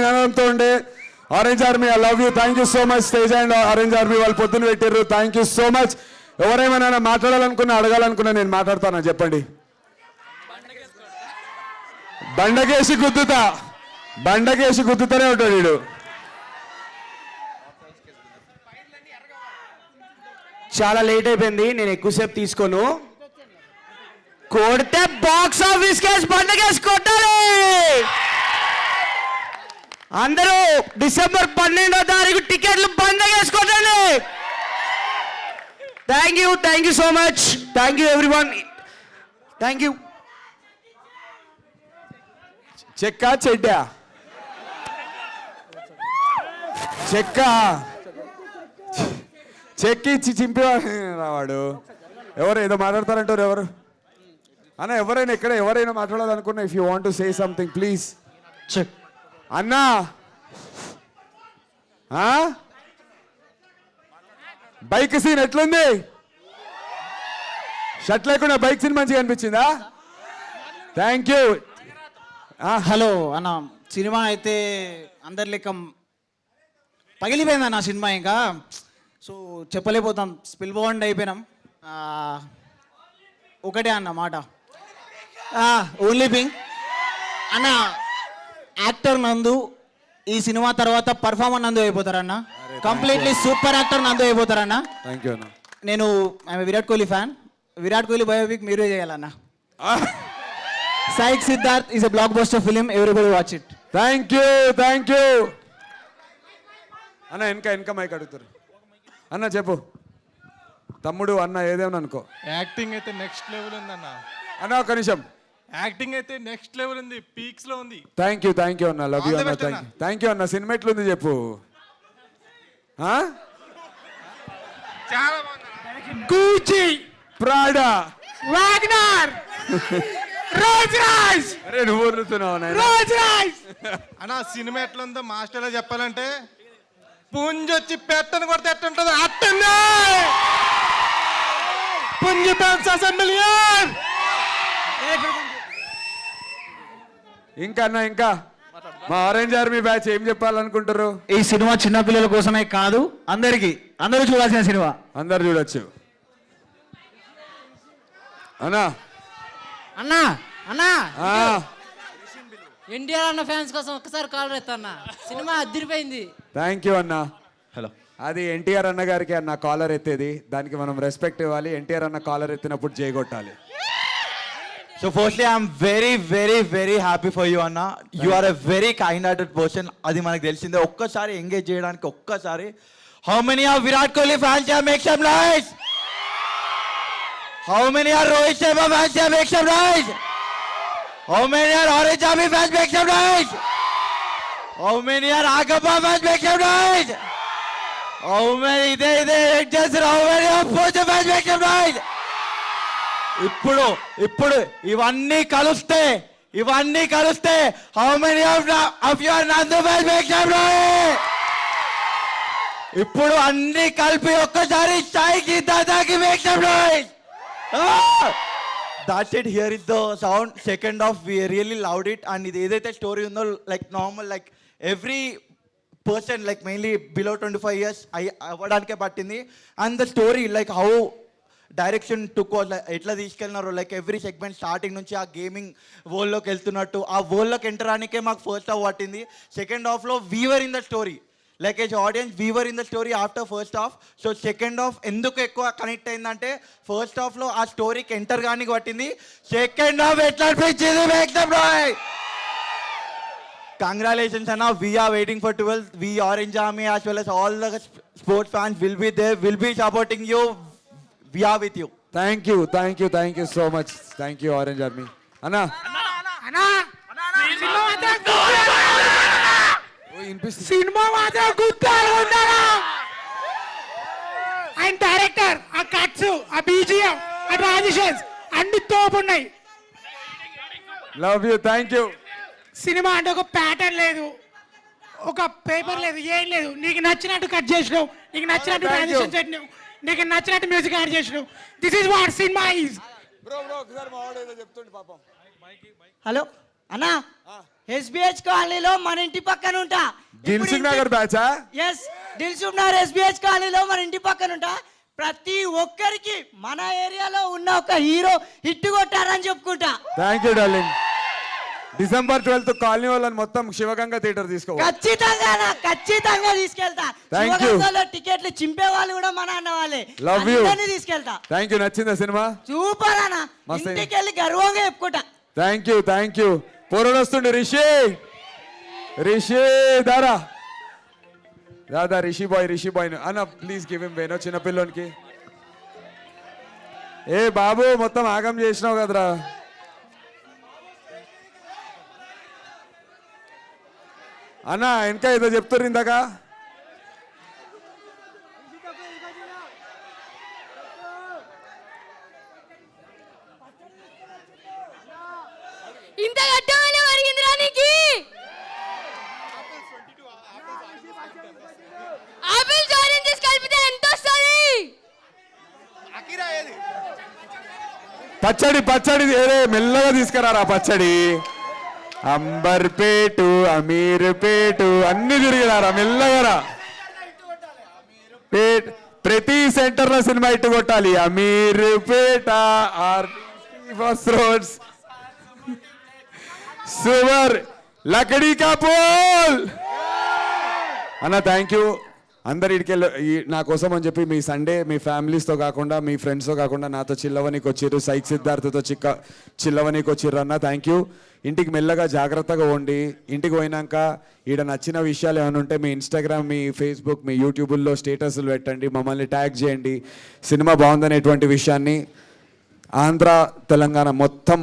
నినాదంతో ఉండే orange army I love you, thank you so much. Teja and orange army వాళ్ళు పొద్దున్న పెట్టారు, థ్యాంక్ యూ సో మచ్. ఎవరేమైనా మాట్లాడాలనుకున్నా అడగాలనుకున్నా నేను మాట్లాడతానా చెప్పండి. బండకేసి గుద్దుతూనే ఉంటాడు వీడు. చాలా లేట్ అయిపోయింది, నేను ఎక్కువసేపు తీసుకోను. కొడితే బాక్స్ ఆఫీస్ కేసు బండకేసి కొట్టాలి. అందరూ డిసెంబర్ 12వ తారీఖు టికెట్లు బండకేసి కొట్టండి. Thank you so much, thank you everyone, thank you. చెక్కా చెడ్డా? చెక్కి ఇచ్చి చింపేవాడు రావాడు. ఎవరు ఏదో మాట్లాడతారంటారు ఎవరు అన్న? ఎవరైనా ఎక్కడ ఎవరైనా మాట్లాడాలనుకున్నా, if you want to say something please. చెక్ అన్నా, బైక్ సీన్ ఎట్లుంది? షర్ట్ లేకుండా బైక్ సీన్ మంచిగా అనిపించిందా? Thank you. హలో అన్న, సినిమా అయితే అందరి లెక్క పగిలిపోయింది అన్న సినిమా. ఇంకా సో చెప్పలేకపోతాం, స్పిల్ బాండ్ అయిపోయినాం. ఒకటే అన్న మాట, ఓన్లీ థింగ్ అన్న, యాక్టర్ నందు ఈ సినిమా తర్వాత పర్ఫార్మర్ నందు అయిపోతారన్న. కంప్లీట్లీ సూపర్ యాక్టర్ నందు అయిపోతారన్న. థ్యాంక్ యూ అన్న. నేను విరాట్ కోహ్లీ ఫ్యాన్. విరాట్ కోహ్లీ బయోపిక్ మీరే చేయాలన్న. Psych Siddharth is a blockbuster film. Everybody watch it. Thank you అన్న. వెనక మైక్ అడుగుతారు అన్న. చెప్పు తమ్ముడు. అన్న ఏదేమని అనుకో, యాక్టింగ్ అయితే నెక్స్ట్ లెవెల్ ఉంది అన్న. అన్న ఒక నిమిషం. యాక్టింగ్ అయితే నెక్స్ట్ లెవెల్ ఉంది, పీక్స్ లో ఉంది. థ్యాంక్ యూ అన్న. లవ్ యూ అన్న. థ్యాంక్ యూ అన్న. సినిమా ఎట్లుంది చెప్పు. చాలా బాగుంది. గూచి, ప్రాడా, వాగ్నర్, రోల్స్ రాయ్స్. అరే నువ్వు వదులుతున్నావు నాయన. రోల్స్ రాయ్స్ అన్న సినిమా ఎట్లుందో మాస్టర్లో చెప్పాలంటే, పుంజొచ్చి పెట్టను కొడితే ఎట్టుంటుందో అట్టుంది. పుంజు మిలియన్. ఇంకా అన్న, ఇంకా మా ఆరెంజ్ ఆర్మీ బ్యాచ్ ఏం చెప్పాలనుకుంటారు? ఈ సినిమా చిన్న పిల్లల కోసమే కాదు, అందరూ చూడాల్సిన సినిమా. అందరు చూడొచ్చు. అన్నా అన్నా అన్నా ఎన్టీఆర్ అన్న ఫ్యాన్స్ కోసం ఒక్కసారి కాల్ రేత్తన్నా, సినిమా అదిరిపోయింది. థ్యాంక్ యూ అన్న. హలో, అది ఎన్టీఆర్ అన్న గారికి అన్న కాలర్ ఎత్తేది, దానికి మనం రెస్పెక్ట్ ఇవ్వాలి. ఎన్టీఆర్ అన్న caller ఎత్తినప్పుడు జయగొట్టాలి. So firstly, I'm very happy for you, Anna. You are a very kind-hearted person. అది మనకు తెలిసిందే. ఒక్కసారి ఎంగేజ్ చేయడానికి ఒక్కసారి. How many are Virat Kohli fans here? Make some noise. How many are Rohit Sharma fans here? Make some noise. How many are Orange Army fans? Make some noise. How many are Agappa fans? Make some noise. How many just how many are Pocha fans? Make some noise. ఇప్పుడు ఇవన్నీ కలిస్తే how many of your Nandu fans make some noise. ఇప్పుడు అన్ని కలిపి ఒక్కసారి psych సిద్ధార్థకి make some noise. That's it. Here is the sound. Second half we really loved it. And ఇది ఏదైతే స్టోరీ ఉందో, like normal, like every person, like mainly below 25 years అవ్వడానికే పట్టింది. And the story, like how direction took ఎట్లా తీసుకెళ్ళినారు, like every segment starting నుంచి ఆ gaming వరల్డ్లోకి వెళ్తున్నట్టు, ఆ వరల్డ్లోకి ఎంటర్ అనికే మాకు ఫస్ట్ హాఫ్ పట్టింది. సెకండ్ హాఫ్లో we were in the story, like as audience we were in the story after first half. So second half ఎందుకు ఎక్కువ కనెక్ట్ అయిందంటే, ఫస్ట్ హాఫ్లో ఆ స్టోరీకి ఎంటర్ కానీ పట్టింది. సెకండ్ హాఫ్ ఎట్లా అనిపించింది? కంగ్రాచులేషన్స్ అన్న. We are waiting for 12th. We Orange Army as well as all the sports fans will be there, will be supporting you. We are with you. Thank you so much. Thank you orange army అన్నా. Cinema మాత్రం గుర్తాలు ఉండాలా. ఆయన director, ఆ cuts, ఆ BGM, ఆ transitions అన్ని తోపున్నాయి. Love you. Thank you. Cinema అంటే ఒక ప్యాటర్న్ లేదు, ఒక పేపర్ లేదు, ఏం లేదు. నీకు నచ్చినట్టు కట్ చేసినావు, నీకు నచ్చినట్టు ట్రాన్సిషన్ పెట్టినావు, నీకు నచ్చినట్టు మ్యూజిక్ యాడ్ చేసినావు. This is what cinema is. Bro ఒకసారి మా వాడు ఏదో చెప్తుండు పాపం. హలో అన్నా ఎస్బిహెచ్ కాలనీలో మన ఇంటి పక్కన ఉంటా. దిల్సుఖ్ నగర్ బ్యాచా? ఎస్, దిల్సుఖ్ నగర్ ఎస్బిహెచ్ కాలనీలో మన ఇంటి పక్కన ఉంటా. ప్రతి ఒక్కరికి మన ఏరియాలో ఉన్న ఒక హీరో హిట్ కొట్టారని చెప్పుకుంటా. Thank you darling. December 12th colony వాళ్ళని మొత్తం శివగంగ థియేటర్ తీసుకోవాలి. ఖచ్చితంగా ఖచ్చితంగా తీసుకెళ్తా. Thank you. శివగంగలో టికెట్లు చింపే వాళ్ళు కూడా మన అన్న వాళ్ళే. Love you. అందరినీ తీసుకెళ్తా. Thank you. నచ్చిందా సినిమా? సూపర్ అన్న, మస్తు. ఇంటికి వెళ్ళి గర్వంగా చెప్పుకుంటా. Thank you, thank you. పోరడు వస్తుండే రిషి, రిషి దారా దాదా, రిషి బాయ్ అన్న ప్లీజ్ గివ్ హిమ్ వేనో చిన్న పిల్లోనికి. ఏ బాబు మొత్తం ఆగం చేసినావు కదరా. అన్న ఇంకా ఏదో చెప్తుర్రు ఇందాక. ఇంత గట్టమని మరిగిందిరా నీకు. ఆపిల్స్ ఆరెంజెస్ కలిపితే ఎంత వస్తుంది? పచ్చడి ఏరే మెల్లగా తీసుకురారా పచ్చడి. అంబర్పేటు, అమీర్పేటు అన్ని తిరిగినారా మెల్లగా. ప్రతి సెంటర్ లో సినిమా ఇట్టు కొట్టాలి. అమీర్పేట, ఫస్ట్ రోడ్స్, సువర్, లకడీ కా పోల్. అన్న థ్యాంక్ యూ. అందరు ఇడికెళ్ళి నా కోసం అని చెప్పి మీ సండే మీ ఫ్యామిలీస్తో కాకుండా మీ ఫ్రెండ్స్తో కాకుండా నాతో చిల్లవనికి వచ్చిర్రు. సైక్ సిద్ధార్థతో చిల్లవనికి వచ్చిర్రు అన్న. Thank you. ఇంటికి మెల్లగా జాగ్రత్తగా ఉండి ఇంటికి పోయినాక ఈడ నచ్చిన విషయాలు ఏమైనా ఉంటే మీ ఇన్స్టాగ్రామ్, మీ ఫేస్బుక్, మీ యూట్యూబ్లో స్టేటస్లు పెట్టండి, మమ్మల్ని ట్యాగ్ చేయండి. సినిమా బాగుందనేటువంటి విషయాన్ని ఆంధ్ర తెలంగాణ మొత్తం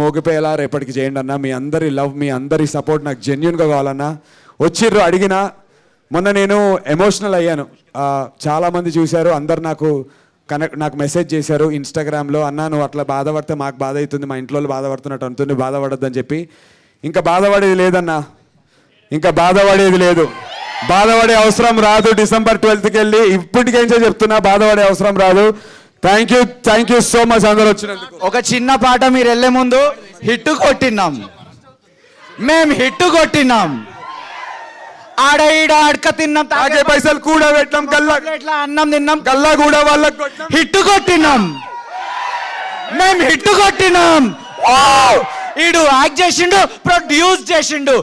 మోగిపోయేలా రేపటికి చేయండి అన్న. మీ అందరి లవ్, మీ అందరి సపోర్ట్ నాకు జెన్యున్గా కావాలన్నా. వచ్చిర్రు అడిగినా. మొన్న నేను ఎమోషనల్ అయ్యాను. చాలామంది చూశారు, అందరు నాకు మెసేజ్ చేశారు ఇన్స్టాగ్రామ్లో. అన్నా నువ్వు అట్లా బాధపడితే మాకు బాధ అవుతుంది, మా ఇంట్లో బాధపడుతున్నట్టు అంటుంది, బాధపడద్దని చెప్పి. ఇంకా బాధపడేది లేదన్నా, ఇంకా బాధపడేది లేదు. బాధపడే అవసరం రాదు. December 12th వెళ్ళి ఇప్పటికేంచో చెప్తున్నా, బాధపడే అవసరం రాదు. థ్యాంక్ యూ సో మచ్ అందరూ వచ్చినందుకు. ఒక చిన్న పాట మీరు వెళ్ళే ముందు హిట్ కొట్టినాం, మేము హిట్ కొట్టినాం. ఆడ ఈడ అడక తిన్నాం, తాగే పైసలు కూడా పెట్టాం, ఇట్లా అన్నం తిన్నాం, గల్లా కూడా వాళ్ళకి హిట్ కొట్టినాం, మేము హిట్ కొట్టినాం. ఈడు యాక్ట్ చేసిండు, ప్రొడ్యూస్ చేసిండు,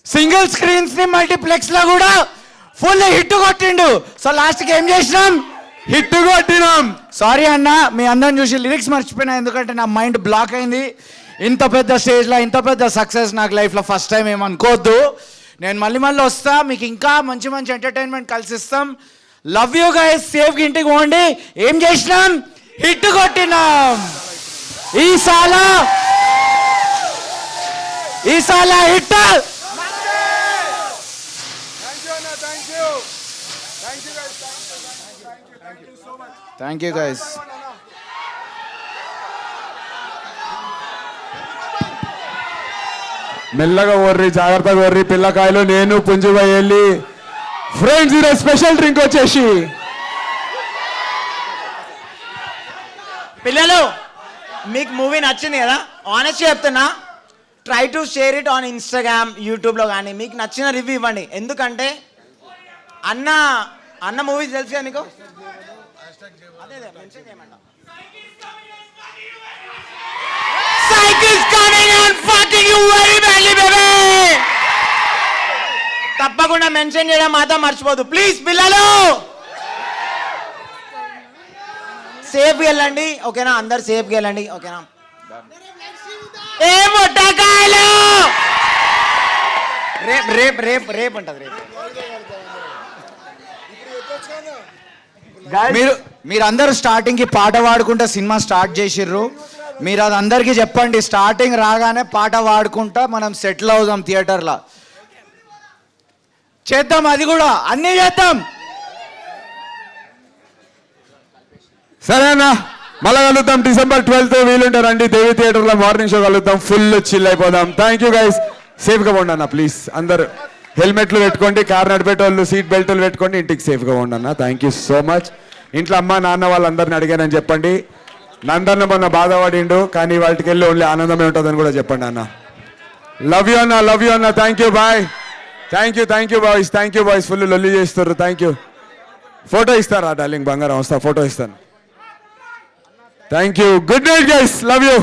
సింగిల్ స్క్రీన్స్ ని మల్టీప్లెక్స్ లో కూడా ఫుల్ హిట్ కొట్టిండు. సో లాస్ట్ కి ఏం చేసినాం? హిట్ కొట్టినాం. సారీ అన్న, మీ అందరిని చూసి లిరిక్స్ మర్చిపోయినా, ఎందుకంటే నా మైండ్ బ్లాక్ అయింది. ఇంత పెద్ద స్టేజ్లో ఇంత పెద్ద సక్సెస్ నాకు లైఫ్లో ఫస్ట్ టైం ఏమనుకోవద్దు. నేను మళ్ళీ వస్తా, మీకు ఇంకా మంచి మంచి ఎంటర్టైన్మెంట్ కలిసిస్తాం. Love you guys. సేఫ్గా ఇంటికి పోండి. ఏం చేసినాం? హిట్ కొట్టినాం. ఈసాల హిట్. Thank you guys. మెల్లగా ఓర్రి, జాగ్రత్తగా ఓర్రి పిల్లకాయలు. నేను పుంజుబాయి వెళ్ళి ఫ్రెండ్స్ ఈరోజు స్పెషల్ డ్రింక్ వచ్చేసి. పిల్లలు, మీకు మూవీ నచ్చింది కదా? ఆనెస్ట్ చెప్తున్నా, try to share it on Instagram, యూట్యూబ్లో కానీ మీకు నచ్చిన రివ్యూ ఇవ్వండి. ఎందుకంటే అన్న మూవీస్ తెలుసు కదా మీకు. తప్పకుండా మెన్షన్ చేయడం మాత్రం మర్చిపోదు ప్లీజ్. పిల్లలు సేఫ్గా వెళ్ళండి, ఓకేనా? అందరు సేఫ్గా వెళ్ళండి, ఓకేనా? ఏ ముట్టకాయలు రేపు రేపు రేపు ఉంటుంది. రేపు మీరందరూ స్టార్టింగ్కి పాట పాడుకుంటా సినిమా స్టార్ట్ చేసిర్రు. మీరు అది అందరికీ చెప్పండి. స్టార్టింగ్ రాగానే పాట పాడుకుంటా మనం సెటిల్ అవుదాం థియేటర్లో. చేద్దాం, అది కూడా అన్నీ చేద్దాం. సరే అన్న, మళ్ళా కలుద్దాం December 12th. వీలుంటారండి దేవి థియేటర్లో మార్నింగ్ షో కలుద్దాం. ఫుల్ చిల్ అయిపోదాం. Thank you guys. సేఫ్గా పోండి అన్న ప్లీజ్. అందరు హెల్మెట్లు పెట్టుకోండి, కార్ నడిపేటోళ్ళు సీట్ బెల్ట్లు పెట్టుకోండి, ఇంటికి సేఫ్గా పోండి అన్న. Thank you so much. ఇంట్లో అమ్మ నాన్న వాళ్ళందరిని అడిగానని చెప్పండి. నందన్న మొన్న బాధపడిండు, కానీ వాటికి వెళ్ళి ఓన్లీ ఆనందమే ఉంటుందని కూడా చెప్పండి అన్న. లవ్ యూ అన్న thank you bye. Thank you boys full లొల్లి చేస్తారు. Thank you. ఫోటో ఇస్తారా డార్లింగ్ బంగారం? వస్తా, ఫోటో ఇస్తాను. Thank you. Good night guys, love you.